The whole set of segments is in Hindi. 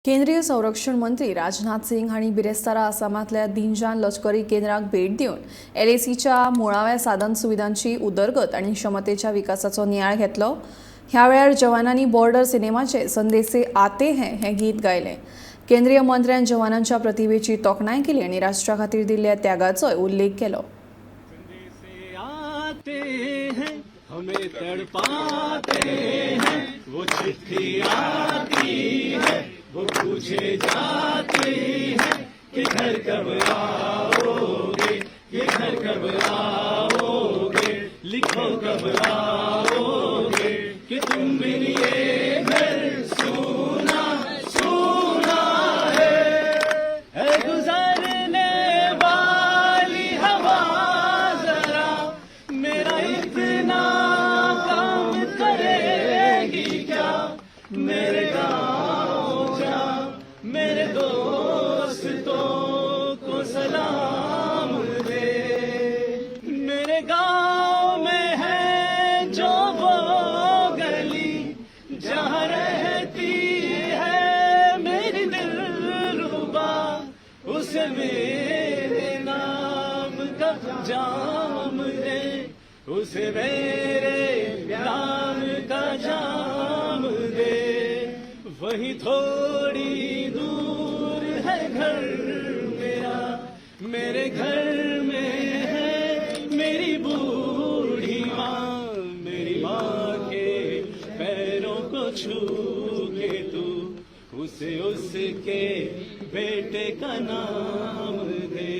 केंद्रीय संरक्षण मंत्री राजनाथ सिंग हांणी बिरेस्तारा आसामांतल्या दिनजान लष्करी केंद्राक भेट दिवन LACच्या मुळाव्या साधन सुविधांची उदरगत आनी क्षमतेच्या विकासाचो नियाळ घेतलो। ह्या वेळार जवानांनी बॉर्डर सिनेमाचे संदेश से आते हैं हे गीत गायलें। केंद्रीय मंत्र्यान जवानांच्या प्रतिभेची तोखणाय केली आनी राष्ट्रा खातीर दिल्ल्या त्यागाचोय उल्लेख केलो। हमें तड़पाते हैं, वो चिट्ठी आती है, वो पूछे जाती है कि घर कब आओगे, ये घर कब आओगे, लिखो कब आओगे कि तुम बिन ये घर सूना सूना है गुजरने वाली हवा जरा मेरा इतना काम करेगी क्या, मेरे गाँव जा मेरे दोस्तों को सलाम दे। मेरे गाँव में है जो वो गली जहाँ रहती है मेरी दिलरुबा, उसे मेरे नाम का जाम दे, उसे मेरे प्यार का जाम दे। वही थोड़ी दूर है घर मेरा, मेरे घर में है मेरी बूढ़ी माँ, मेरी माँ के पैरों को छू के तू उसे उसके बेटे का नाम दे।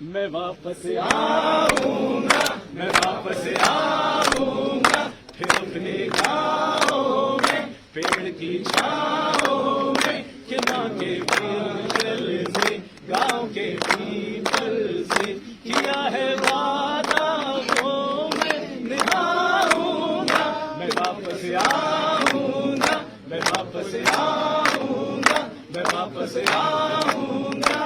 मैं वापस आऊंगा, मैं वापस आऊंगा फिर अपने गाँव में, पेड़ की छाओं में, कि माँ के पीपल से, गाँव के पीपल से किया है वादा वो मैं निभाऊंगा। मैं वापस आऊंगा, मैं वापस आऊंगा, मैं वापस आऊंगा।